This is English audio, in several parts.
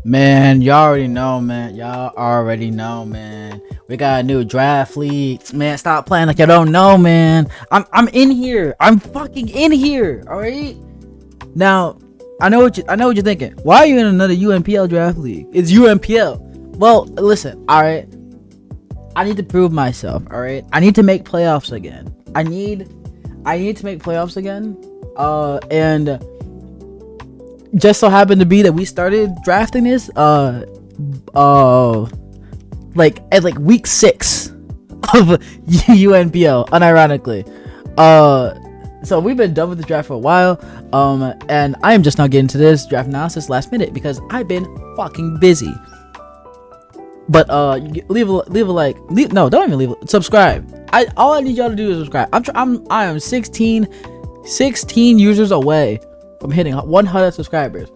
Man, y'all already know, man. Y'all already know, man. We got a new draft league. Man, stop playing like you don't know, man. I'm in here. I'm fucking in here. Alright? Now, I know what you're thinking. Why are you in another UNPL draft league? It's UNPL. Well, listen, alright. I need to prove myself, alright? I need to make playoffs again. I need to make playoffs again. And just so happened to be that we started drafting this like at like week 6 of UNPL, unironically. So we've been done with the draft for a while, and I am just now getting to this draft analysis last minute because I've been fucking busy. But leave a like, no, don't even leave subscribe. All I need y'all to do is subscribe. I am 16 users away from hitting 100 subscribers.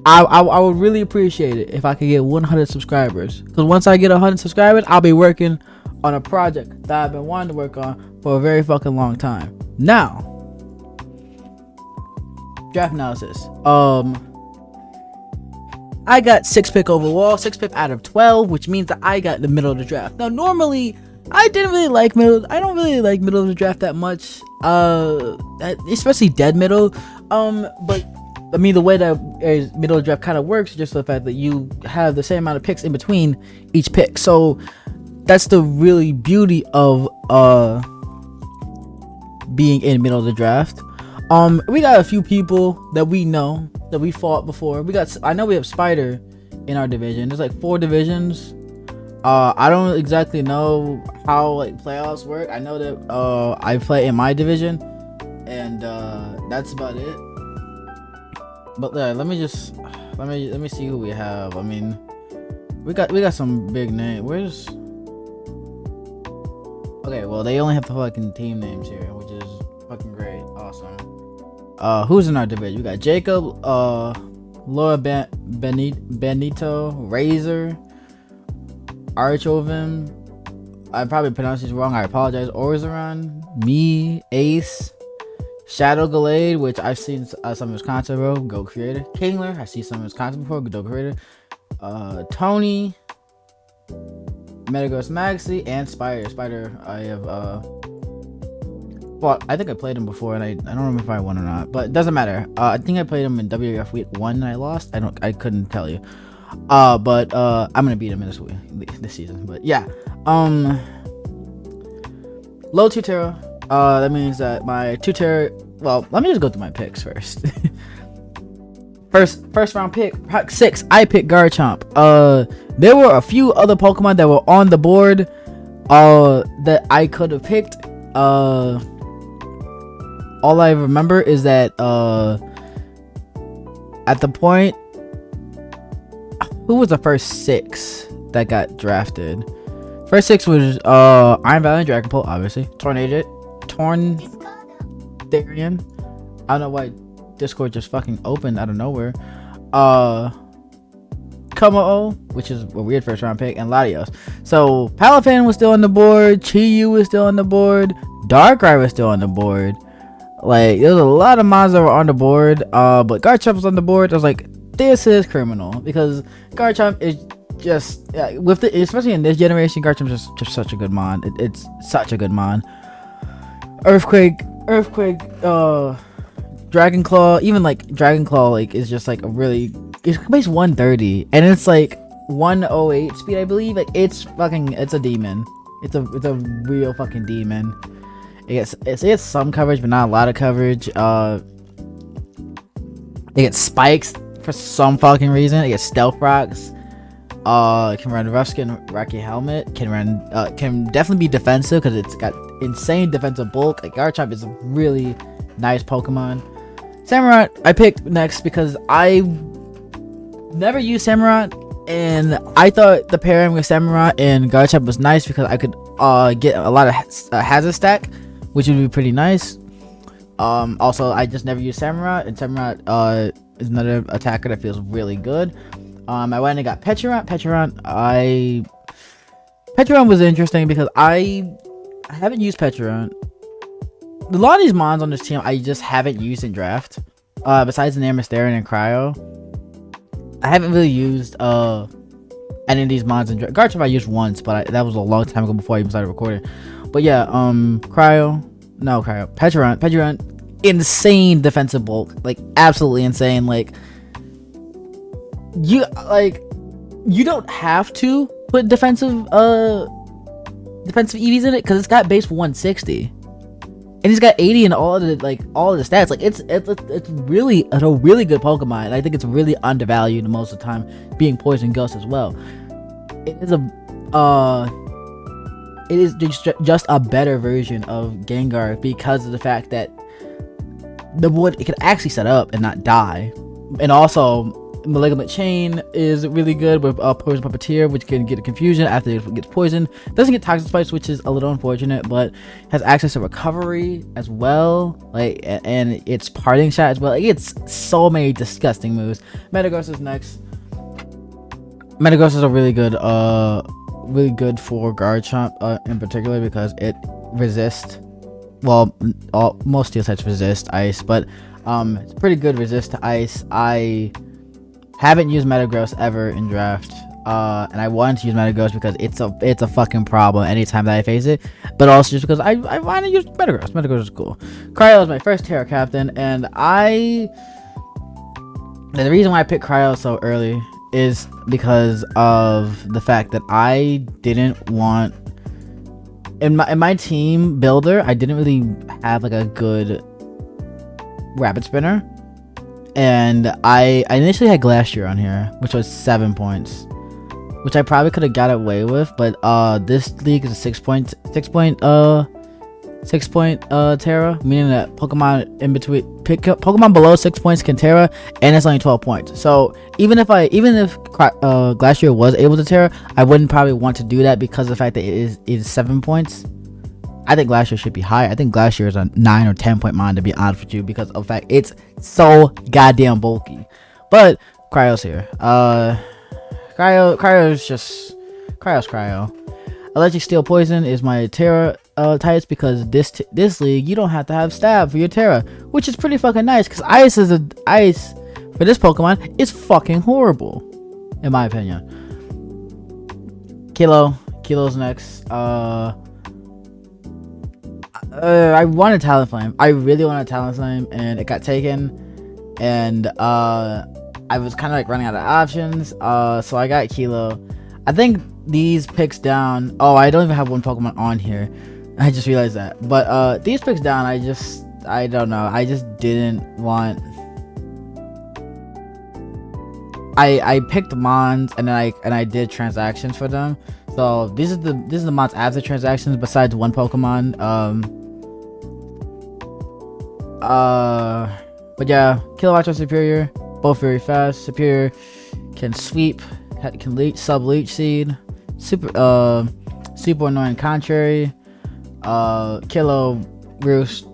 I would really appreciate it if I could get 100 subscribers, because once I get 100 subscribers, I'll be working on a project that I've been wanting to work on for a very fucking long time. Now, draft analysis. I got 6 pick overall, 6 pick out of 12, which means that I got the middle of the draft. Now, normally I don't really like middle of the draft that much, especially dead middle. But I mean, the way that middle of the draft kind of works is just the fact that you have the same amount of picks in between each pick. So that's the really beauty of being in the middle of the draft. We got a few people that we know that we fought before. I know we have Spider in our division. There's like 4 divisions. I don't exactly know how like playoffs work. I know that I play in my division, and that's about it. But let me see who we have. I mean, we got some big names. Okay, well, they only have the fucking team names here, which is fucking great. Awesome. Who's in our division? We got Jacob, Laura Benito, Razor, Archovim. I probably pronounced these wrong. I apologize. Orzaron, me, Ace, Shadow Galade, which I've seen some of his content, bro. Go creator. Kingler, I see some of his content before. Go creator. Tony, Metagross Maxi, and Spider. I have well, I think I played him before, and I don't remember if I won or not, but it doesn't matter. I think I played him in WF week 1 and I lost. I couldn't tell you. But I'm gonna beat him in this season. But yeah, low Tutera. That means that my Tutera. Well, let me just go through my picks first. first round pick 6. I picked Garchomp. There were a few other Pokemon that were on the board, that I could have picked. All I remember is that at the point, who was the first 6 that got drafted? First 6 was Iron Valley, Dragapult, obviously. Tornadarian. I don't know why Discord just fucking opened out of nowhere. Kumo, which is a weird first round pick, and Latios. So Palafin was still on the board, Chi-Yu was still on the board, Darkrai was still on the board. Like, there was a lot of mons that were on the board, but Garchomp was on the board. I was like, this is criminal, because Garchomp is just especially in this generation, Garchomp is just such a good mon. It's such a good mon. Earthquake, Dragon Claw, even like Dragon Claw, like, is just like a really, it's base 130, and it's like 108 speed, I believe. Like, it's a demon. It's a real fucking demon. It gets some coverage, but not a lot of coverage. It gets spikes for some fucking reason. It gets stealth rocks. It can run rough skin, Rocky Helmet. Can definitely be defensive because it's got insane defensive bulk. Like, Garchomp is a really nice Pokemon. Samurott I picked next because I never used Samurott, and I thought the pairing with Samurott and Garchomp was nice because I could get a lot of hazard stack, which would be pretty nice. Also, I just never used Samurott, and Samurott is another attacker that feels really good. I went and got Pecharunt. Pecharunt was interesting because I haven't used Pecharunt. A lot of these mons on this team I just haven't used in draft. Besides the Namastarian and Cryo. I haven't really used any of these mods in Garchomp. I used once, but that was a long time ago before I even started recording. But yeah, Petulant, insane defensive bulk, like absolutely insane. Like you don't have to put defensive EVs in it because it's got base 160. And he's got 80 in all of the stats. Like it's a really good Pokemon. And I think it's really undervalued most of the time, being Poison Ghost as well. It is just a better version of Gengar because of the fact that it can actually set up and not die. And also Malignant Chain is really good with Poison Puppeteer, which can get a confusion after it gets poisoned. Doesn't get Toxic Spikes, which is a little unfortunate, but has access to recovery as well, like, and it's Parting Shot as well. Like, it's so many disgusting moves. Metagross is next. Metagross is a really good for Garchomp in particular because it resists. Well, most steel types resist ice, but it's pretty good resist to ice. I haven't used Metagross ever in draft, and I wanted to use Metagross because it's a fucking problem anytime that I face it, but also just because I want to use Metagross. Metagross is cool. Cryo is my first Terra Captain, and the reason why I picked Cryo so early is because of the fact that I didn't want in my team builder, I didn't really have like a good Rapid Spinner. And I initially had Glacier on here, which was 7 points, which I probably could have got away with, but this league is a 6 point Terra, meaning that Pokemon in between Pokemon below 6 points can Terra, and it's only 12 points. So even if Glacier was able to Terra, I wouldn't probably want to do that because of the fact that it is 7 points. I think Glacier should be higher. I think Glacier is a 9 or 10 point mon, to be honest with you, because of the fact it's so goddamn bulky. But Cryo's here. Cryo's Cryo. Electric Steel Poison is my Terra types because this league you don't have to have stab for your Terra, which is pretty fucking nice because ice for this Pokemon is fucking horrible, in my opinion. Kilo's next. I wanted Talonflame. I really wanted Talonflame, and it got taken. And I was kind of like running out of options. So I got Kilo. I think these picks down. Oh, I don't even have one Pokemon on here. I just realized that. But these picks down, I don't know. I just didn't want. I picked Mons and then I did transactions for them. So this is the Mons after transactions. Besides one Pokemon. But yeah, Kilowatt are superior, both very fast. Superior can sweep, can leech, sub leech seed, super annoying contrary, Kilo, Roost,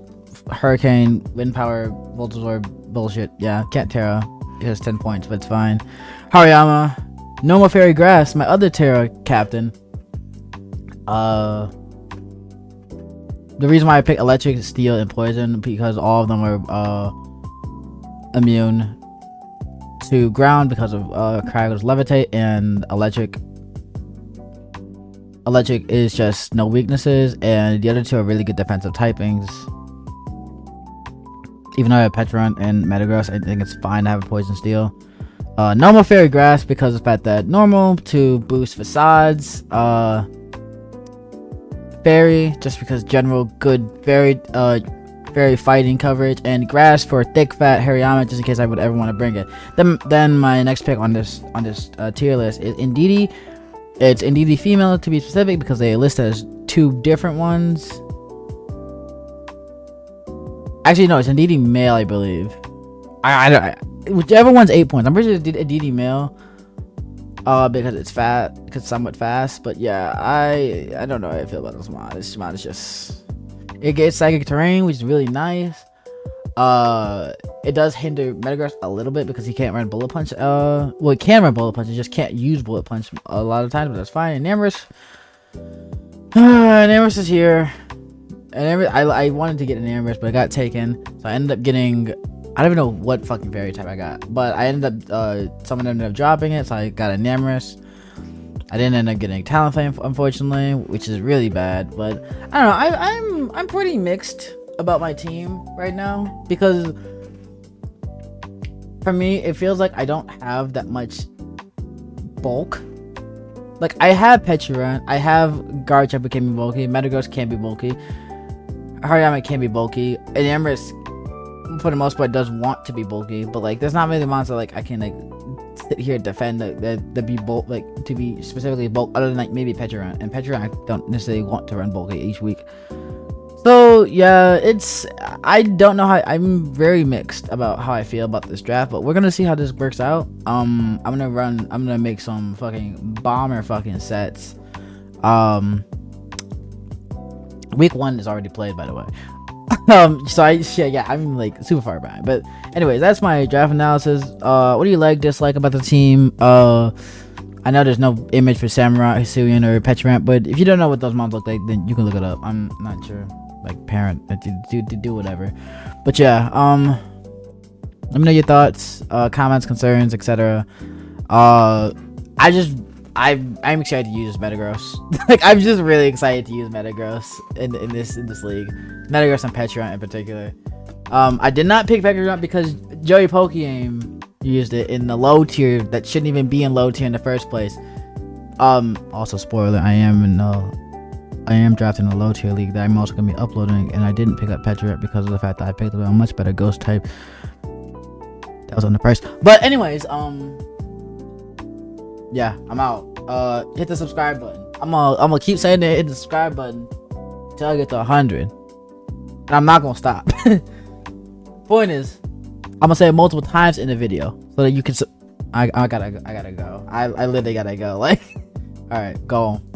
Hurricane, Wind Power, Voltazor, bullshit. Yeah, can't Terra. It has 10 points, but it's fine. Hariyama, no more Fairy Grass, my other Terra captain. The reason why I picked Electric, Steel, and Poison because all of them are immune to ground because of Cryo's Levitate, and Electric is just no weaknesses, and the other two are really good defensive typings. Even though I have Petulant and Metagross, I think it's fine to have a Poison Steel. Normal Fairy Grass because of the fact that normal to boost facades. Fairy just because general good fairy fighting coverage, and Grass for thick fat Hariyama just in case I would ever want to bring it. Then my next pick on this tier list is Indeedee. It's Indeedee female to be specific because they list it as two different ones. Actually no, it's Indeedee male, I believe. I whichever one's 8 points. I'm pretty sure it's Indeedee male. Because it's somewhat fast, but yeah, I don't know how I feel about this mod. This mod is just, it gets Psychic Terrain, which is really nice. It does hinder Metagross a little bit because he can't run Bullet Punch. Well, he can run Bullet Punch, he just can't use Bullet Punch a lot of times, but that's fine. And Namorous is here. And I wanted to get an Namorous, but it got taken, so I ended up getting I don't even know what fucking fairy type I got, but I ended up someone ended up dropping it, so I got a Namorous. I didn't end up getting Talonflame, unfortunately, which is really bad. But I don't know. I'm pretty mixed about my team right now, because for me it feels like I don't have that much bulk. Like, I have Petulant, I have Garchomp, who can be bulky, Metagross can be bulky, Hariyama can be bulky, and Emrys for the most part does want to be bulky, but like there's not many monsters like I can like sit here and defend the be bulk, like to be specifically bulk, other than like maybe Petulant, and Petulant I don't necessarily want to run bulky each week. So yeah, I don't know how. I'm very mixed about how I feel about this draft, but we're gonna see how this works out. I'm gonna make some fucking bomber fucking sets. Week 1 is already played, by the way. So I'm like super far behind, but anyways, that's my draft analysis. What do you like, dislike about the team? I know there's no image for Samurai, Hisuian, or Petulant, but if you don't know what those mons look like, then you can look it up. I'm not sure. Like, parent, do whatever. But yeah, let me know your thoughts, comments, concerns, etc. I'm excited to use Metagross. Like, I'm just really excited to use Metagross in this league. Metagross and Petulant in particular. I did not pick Petulant because Joey Pokeyame used it in the low tier that shouldn't even be in low tier in the first place. Also, spoiler, I am drafting a low tier league that I'm also gonna be uploading, and I didn't pick up Petulant because of the fact that I picked up a much better ghost type that was on the price. But anyways, yeah, I'm out. Hit the subscribe button. I'm gonna keep saying that, hit the subscribe button till I get to 100, and I'm not gonna stop. Point is, I'm gonna say it multiple times in the video so that you can I gotta go. I literally gotta go. Like, all right, go on.